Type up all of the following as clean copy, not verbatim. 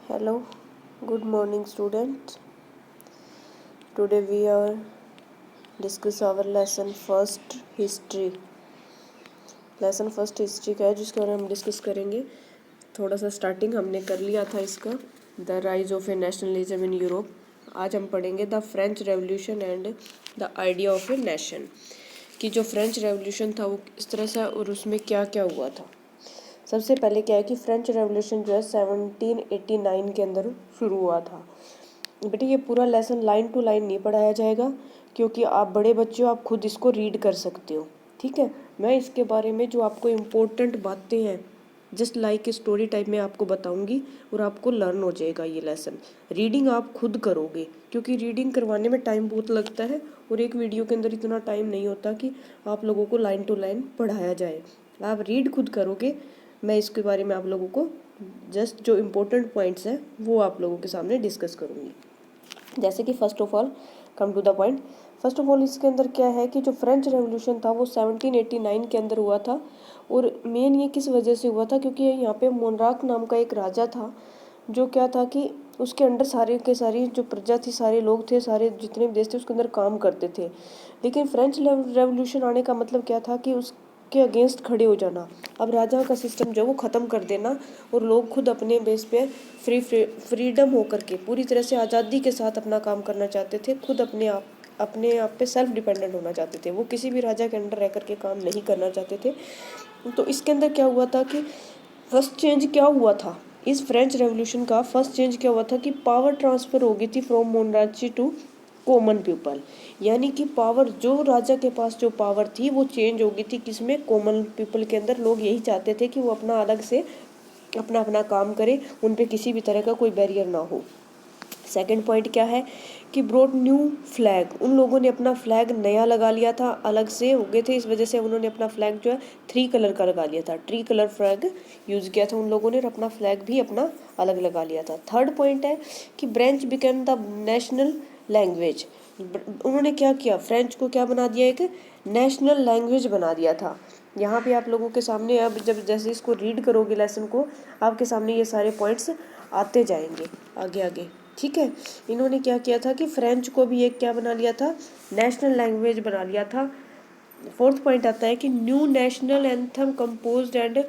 Hello, good morning students. Today we are discuss our lesson first history. Lesson first history का है जिसके बारे में हम डिस्कस करेंगे। थोड़ा सा स्टार्टिंग हमने कर लिया था इसका, the rise of A nationalism in Europe. आज हम पढ़ेंगे the French revolution and the idea of a nation, कि जो फ्रेंच रेवोल्यूशन था वो किस तरह से और उसमें क्या क्या हुआ था। सबसे पहले क्या है कि फ्रेंच रेवोल्यूशन जो है 1789 के अंदर शुरू हुआ था। बेटे ये पूरा लेसन लाइन टू लाइन नहीं पढ़ाया जाएगा, क्योंकि आप बड़े बच्चे हो, आप खुद इसको रीड कर सकते हो। ठीक है, मैं इसके बारे में जो आपको इम्पोर्टेंट बातें हैं जस्ट लाइक स्टोरी टाइप में आपको बताऊंगी और आपको लर्न हो जाएगा ये लेसन। रीडिंग आप खुद करोगे, क्योंकि रीडिंग करवाने में टाइम बहुत लगता है और एक वीडियो के अंदर इतना टाइम नहीं होता कि आप लोगों को लाइन टू लाइन पढ़ाया जाए। आप रीड खुद करोगे, मैं इसके बारे में आप लोगों को जस्ट जो इम्पोर्टेंट पॉइंट्स हैं वो आप लोगों के सामने डिस्कस करूँगी। जैसे कि first of all come to the point. First of all इसके अंदर क्या है कि जो फ्रेंच रेवोल्यूशन था वो 1789 के अंदर हुआ था। और मेन ये किस वजह से हुआ था, क्योंकि यहाँ पे मोनराक नाम का एक राजा था, जो क्या था कि उसके अंडर सारे के सारी जो प्रजा थी, सारे लोग थे, सारे जितने भी देश थे उसके अंदर काम करते थे। लेकिन फ्रेंच रेवोल्यूशन आने का मतलब क्या था कि उसके अगेंस्ट खड़े हो जाना। अब राजा का सिस्टम जो वो ख़त्म कर देना और लोग खुद अपने बेस पे फ्रीडम होकर के पूरी तरह से आज़ादी के साथ अपना काम करना चाहते थे। खुद अपने आप पे सेल्फ डिपेंडेंट होना चाहते थे। वो किसी भी राजा के अंडर रह करके काम नहीं करना चाहते थे। तो इसके अंदर क्या हुआ था कि फर्स्ट चेंज क्या हुआ था, इस फ्रेंच रेवोल्यूशन का फर्स्ट चेंज क्या हुआ था कि पावर ट्रांसफ़र हो गई थी from monarchy to common people. यानी कि पावर, जो राजा के पास जो पावर थी वो चेंज हो गई थी किसमें, कॉमन पीपल के अंदर। लोग यही चाहते थे कि वो अपना अलग से अपना अपना काम करें, उन पे किसी भी तरह का कोई बैरियर ना हो। सेकंड पॉइंट क्या है कि ब्रॉड न्यू फ्लैग, उन लोगों ने अपना फ्लैग नया लगा लिया था, अलग से हो गए थे, इस वजह से उन्होंने अपना फ्लैग जो है 3 कलर का लगा लिया था। ट्री कलर फ्लैग यूज़ किया था उन लोगों ने और अपना फ्लैग भी अपना अलग लगा लिया था। थर्ड पॉइंट है कि French became the national language. उन्होंने क्या किया, फ्रेंच को क्या बना दिया, एक नेशनल लैंग्वेज बना दिया था। यहाँ पे आप लोगों के सामने अब जब जैसे इसको रीड करोगे लेसन को, आपके सामने ये सारे पॉइंट्स आते जाएंगे आगे आगे। ठीक है, इन्होंने क्या किया था कि फ्रेंच को भी एक क्या बना लिया था, नेशनल लैंग्वेज बना लिया था। फोर्थ पॉइंट आता है कि new national anthem composed and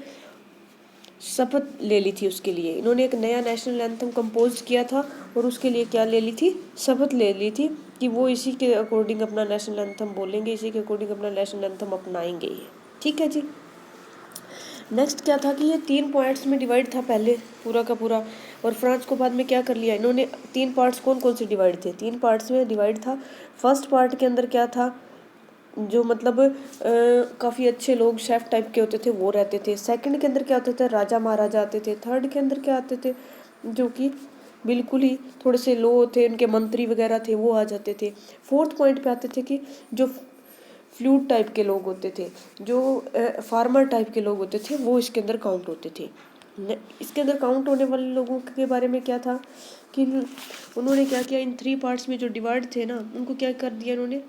शपथ ले ली थी। उसके लिए इन्होंने एक नया नेशनल एंथम कंपोज किया था और उसके लिए क्या ले ली थी, शपथ ले ली थी कि वो इसी के अकॉर्डिंग अपना नेशनल एंथम बोलेंगे, इसी के अकॉर्डिंग अपना नेशनल एंथम अपनाएंगे ये। ठीक है जी। नेक्स्ट क्या था कि ये 3 पार्ट्स में डिवाइड था पहले पूरा का पूरा, और फ्रांस को बाद में क्या कर लिया इन्होंने। 3 पार्ट्स कौन कौन से डिवाइड थे, 3 पार्ट्स में डिवाइड था। फर्स्ट पार्ट के अंदर क्या था, जो मतलब काफ़ी अच्छे लोग शेफ टाइप के होते थे वो रहते थे। सेकंड के अंदर क्या होते थे, राजा महाराजा आते थे। थर्ड के अंदर क्या आते थे, जो कि बिल्कुल ही थोड़े से लो थे, उनके मंत्री वगैरह थे वो आ जाते थे। फोर्थ पॉइंट पे आते थे कि जो फ्लूट टाइप के लोग होते थे, जो फार्मर टाइप के लोग होते थे, वो इसके अंदर काउंट होते थे। इसके अंदर काउंट होने वाले लोगों के बारे में क्या था कि उन्होंने क्या किया, इन 3 पार्ट्स में जो डिवाइड थे ना, उनको क्या कर दिया इन्होंने,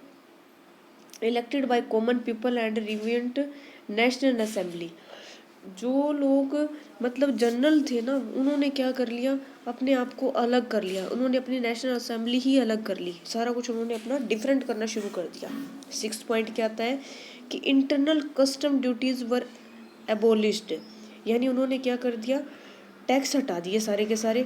elected by common people and रिवेंट नेशनल असेंबली। जो लोग मतलब जनरल थे ना, उन्होंने क्या कर लिया, अपने आप को अलग कर लिया, उन्होंने अपनी नेशनल असेंबली ही अलग कर ली, सारा कुछ उन्होंने अपना डिफरेंट करना शुरू कर दिया। 6 पॉइंट क्या आता है कि इंटरनल कस्टम ड्यूटीज़ वर एबोलिश्ड। यानी उन्होंने क्या कर दिया, टैक्स हटा दिए सारे के सारे,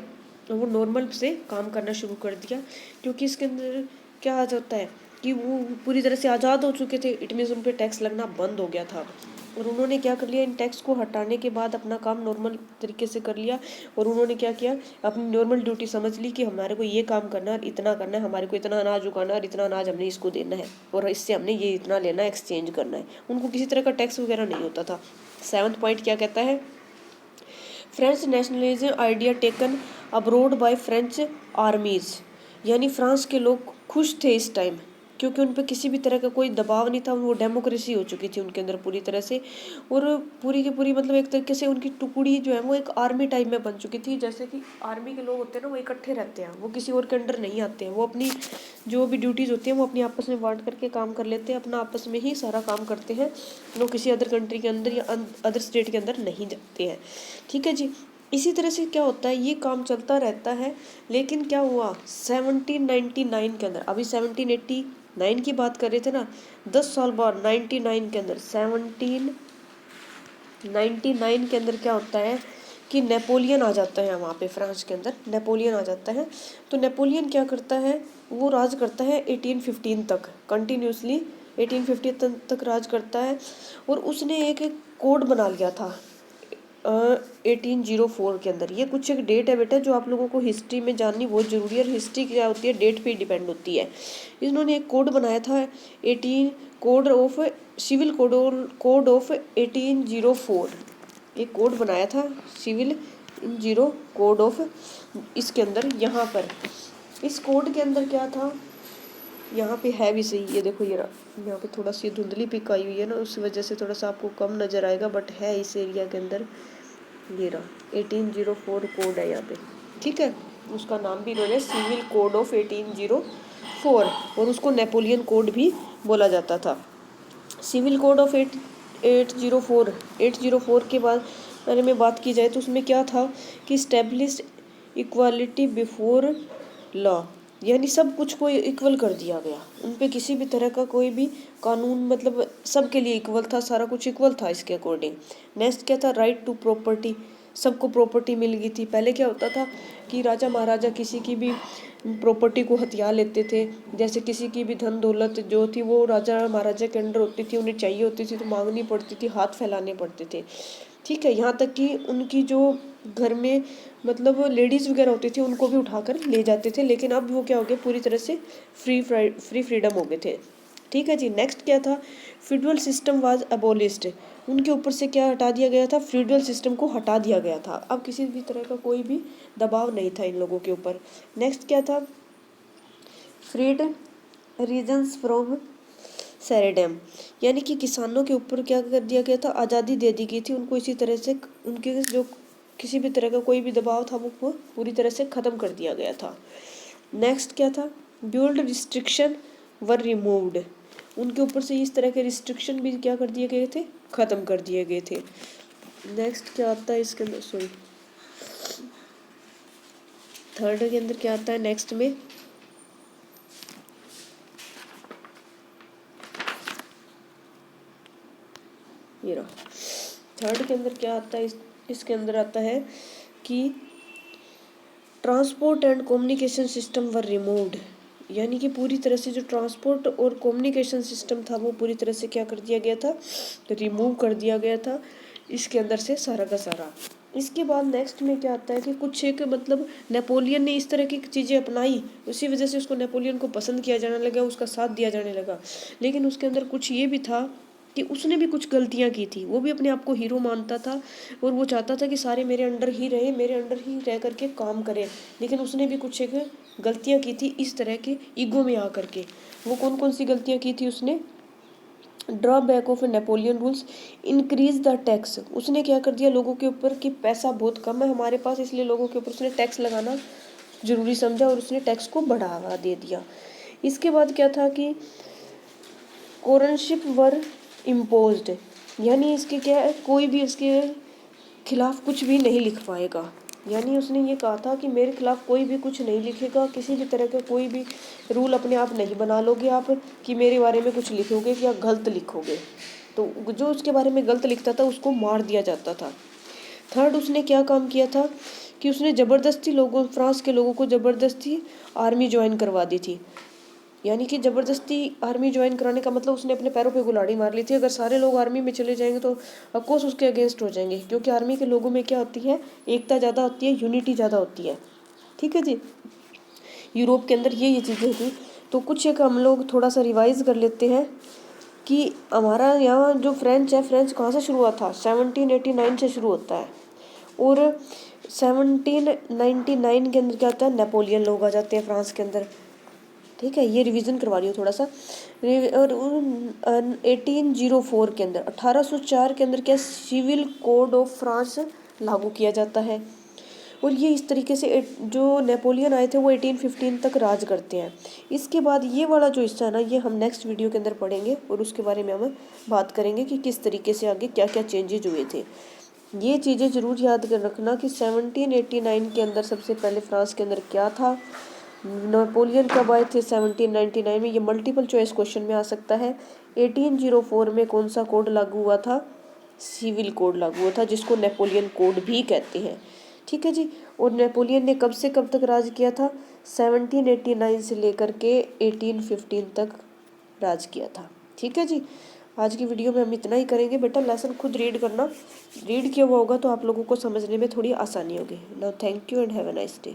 वो नॉर्मल से काम करना शुरू कर दिया। क्योंकि इसके अंदर क्या आ जाता है कि वो पूरी तरह से आज़ाद हो चुके थे, इट मीन्स उन पर टैक्स लगना बंद हो गया था। और उन्होंने क्या कर लिया, इन टैक्स को हटाने के बाद अपना काम नॉर्मल तरीके से कर लिया। और उन्होंने क्या किया, अपनी नॉर्मल ड्यूटी समझ ली कि हमारे को ये काम करना है, इतना करना है, हमारे को इतना अनाज उगाना है, इतना अनाज हमने इसको देना है और इससे हमने ये इतना लेना है, एक्सचेंज करना है। उनको किसी तरह का टैक्स वगैरह नहीं होता था। 7th पॉइंट क्या कहता है, French nationalism idea taken abroad by French armies. यानी फ्रांस के लोग खुश थे इस टाइम, क्योंकि उन पर किसी भी तरह का कोई दबाव नहीं था। वो डेमोक्रेसी हो चुकी थी उनके अंदर पूरी तरह से, और पूरी की पूरी मतलब एक तरीके से उनकी टुकड़ी जो है वो एक आर्मी टाइप में बन चुकी थी। जैसे कि आर्मी के लोग होते हैं ना, वो इकट्ठे रहते हैं, वो किसी और के अंडर नहीं आते हैं, वो अपनी जो भी ड्यूटीज़ होती हैं वो अपनी आपस में बांट करके काम कर लेते हैं, अपना आपस में ही सारा काम करते हैं। वो किसी अदर कंट्री के अंदर या अदर स्टेट के अंदर नहीं जाते हैं। ठीक है जी। इसी तरह से क्या होता है, ये काम चलता रहता है। लेकिन क्या हुआ 1799 के अंदर, अभी 1789 की बात कर रहे थे ना, 10 साल बाद 99 के अंदर 1799 के अंदर क्या होता है कि नेपोलियन आ जाता है वहाँ पे, फ्रांस के अंदर नेपोलियन आ जाता है। तो नेपोलियन क्या करता है, वो राज करता है 1815 तक, कंटिन्यूसली 1850 तक राज करता है। और उसने एक कोड बना लिया था 1804 के अंदर। ये कुछ एक डेट है बेटा जो आप लोगों को हिस्ट्री में जाननी बहुत ज़रूरी है, और हिस्ट्री क्या होती है, डेट पे डिपेंड होती है। इन्होंने एक कोड बनाया था 18 code of civil code of 1804, एक कोड बनाया था सिविल कोड ऑफ, इसके अंदर यहाँ पर इस कोड के अंदर क्या था, यहाँ पे है भी सही, ये देखो ये यहाँ पे थोड़ा सी धुंधली पिक आई हुई है ना, उस वजह से थोड़ा सा आपको कम नज़र आएगा, बट है इस एरिया के अंदर। ये रहा 1804 कोड है यहाँ पे, ठीक है। उसका नाम भी इन्होंने सिविल कोड ऑफ 1804, और उसको नेपोलियन कोड भी बोला जाता था। सिविल कोड ऑफ 804 के बारे में बात की जाए तो उसमें क्या था कि स्टेब्लिश इक्वालिटी बिफोर लॉ, यानी सब कुछ को इक्वल कर दिया गया, उन पे किसी भी तरह का कोई भी कानून, मतलब सबके लिए इक्वल था, सारा कुछ इक्वल था इसके अकॉर्डिंग। नेक्स्ट क्या था, राइट टू प्रॉपर्टी, सबको प्रॉपर्टी मिल गई थी। पहले क्या होता था कि राजा महाराजा किसी की भी प्रॉपर्टी को हथिया लेते थे, जैसे किसी की भी धन दौलत जो थी वो राजा महाराजा के अंडर होती थी, उन्हें चाहिए होती थी तो मांगनी पड़ती थी, हाथ फैलाने पड़ते थे, ठीक है। यहाँ तक कि उनकी जो घर में मतलब लेडीज़ वगैरह होती थी उनको भी उठाकर ले जाते थे, लेकिन अब वो क्या हो गया, पूरी तरह से फ्री फ्रीडम हो गए थे, ठीक है जी। नेक्स्ट क्या था, फ्यूडल सिस्टम वाज अबोलिस्ड, उनके ऊपर से क्या हटा दिया गया था, फ्यूडल सिस्टम को हटा दिया गया था। अब किसी भी तरह का कोई भी दबाव नहीं था इन लोगों के ऊपर। नेक्स्ट क्या था, फ्रीड रीजन्स फ्रॉम सेरेडम, यानी कि किसानों के ऊपर क्या कर दिया गया था, आज़ादी दे दी गई थी उनको। इसी तरह से उनके जो किसी भी तरह का कोई भी दबाव था वो पूरी तरह से ख़त्म कर दिया गया था। नेक्स्ट क्या था, ब्यूल्ड रिस्ट्रिक्शन वर रिमूव्ड, उनके ऊपर से इस तरह के रिस्ट्रिक्शन भी क्या कर दिए गए थे, ख़त्म कर दिए गए थे। नेक्स्ट क्या आता है इसके अंदर, सॉरी थर्ड के अंदर क्या आता है नेक्स्ट में, ये रहा थर्ड के अंदर क्या आता है, इसके अंदर आता है कि transport and communication system were removed, यानी कि पूरी तरह से जो ट्रांसपोर्ट और कम्युनिकेशन सिस्टम था वो पूरी तरह से क्या कर दिया गया था, रिमूव कर दिया गया था इसके अंदर से सारा का सारा। इसके बाद नेक्स्ट में क्या आता है कि कुछ एक मतलब नेपोलियन ने इस तरह की चीज़ें अपनाई, उसी वजह से उसको नेपोलियन को पसंद किया जाने लगा, उसका साथ दिया जाने लगा। लेकिन उसके अंदर कुछ ये भी था कि उसने भी कुछ गलतियां की थी, वो भी अपने आप को हीरो मानता था और वो चाहता था कि सारे मेरे अंडर ही रहे, मेरे अंडर ही रह करके काम करें। लेकिन उसने भी कुछ एक गलतियां की थी इस तरह के ईगो में आकर के। वो कौन कौन सी गलतियां की थी उसने, drawback of Napoleon rules, increase the tax, उसने क्या कर दिया लोगों के ऊपर कि पैसा बहुत कम है हमारे पास, इसलिए लोगों के ऊपर उसने टैक्स लगाना जरूरी समझा और उसने टैक्स को बढ़ावा दे दिया। इसके बाद क्या था कि कोरनशिप वर इम्पोज्ड, यानी इसके क्या है, कोई भी इसके खिलाफ कुछ भी नहीं लिख पाएगा, यानी उसने ये कहा था कि मेरे खिलाफ कोई भी कुछ नहीं लिखेगा, किसी भी तरह का कोई भी रूल अपने आप नहीं बना लोगे आप कि मेरे बारे में कुछ लिखोगे या गलत लिखोगे। तो जो उसके बारे में गलत लिखता था उसको मार दिया जाता था। थर्ड उसने क्या काम किया था कि उसने ज़बरदस्ती लोगों, फ्रांस के लोगों को ज़बरदस्ती आर्मी ज्वाइन करवा दी थी, यानी कि ज़बरदस्ती आर्मी ज्वाइन कराने का मतलब उसने अपने पैरों पे कुल्हाड़ी मार ली थी। अगर सारे लोग आर्मी में चले जाएंगे तो ऑफकोर्स उसके अगेंस्ट हो जाएंगे, क्योंकि आर्मी के लोगों में क्या होती है, एकता ज़्यादा होती है, यूनिटी ज़्यादा होती है, ठीक है जी। यूरोप के अंदर ये चीज़ें थी। तो कुछ एक हम लोग थोड़ा सा रिवाइज कर लेते हैं कि हमारा यहाँ जो फ्रेंच है, फ्रेंच कहाँ से शुरू हुआ था, 1789 से शुरू होता है, और 1799 के अंदर क्या होता है, नेपोलियन लोग आ जाते हैं फ्रांस के अंदर, ठीक है। ये रिवीजन करवा रही हूँ थोड़ा सा। और 1804 के अंदर 1804 के अंदर क्या सिविल कोड ऑफ फ्रांस लागू किया जाता है, और ये इस तरीके से जो नेपोलियन आए थे वो 1815 तक राज करते हैं। इसके बाद ये वाला जो हिस्सा है ना, ये हम नेक्स्ट वीडियो के अंदर पढ़ेंगे और उसके बारे में हम बात करेंगे कि किस तरीके से आगे क्या क्या चेंजेज हुए थे। ये चीज़ें ज़रूर याद कर रखना कि 1789 के अंदर सबसे पहले फ्रांस के अंदर क्या था, नेपोलियन कब आए थे 1799 में, ये मल्टीपल चॉइस क्वेश्चन में आ सकता है। 1804 में कौन सा कोड लागू हुआ था, सिविल कोड लागू हुआ था, जिसको नेपोलियन कोड भी कहते हैं। ठीक है जी। और नेपोलियन ने कब से कब तक राज किया था, 1789 से लेकर के 1815 तक राज किया था। ठीक है जी। आज की वीडियो में हम इतना ही करेंगे। बेटा लेसन खुद रीड करना, रीड किया हुआ होगा तो आप लोगों को समझने में थोड़ी आसानी होगी। Now thank you and have a nice day.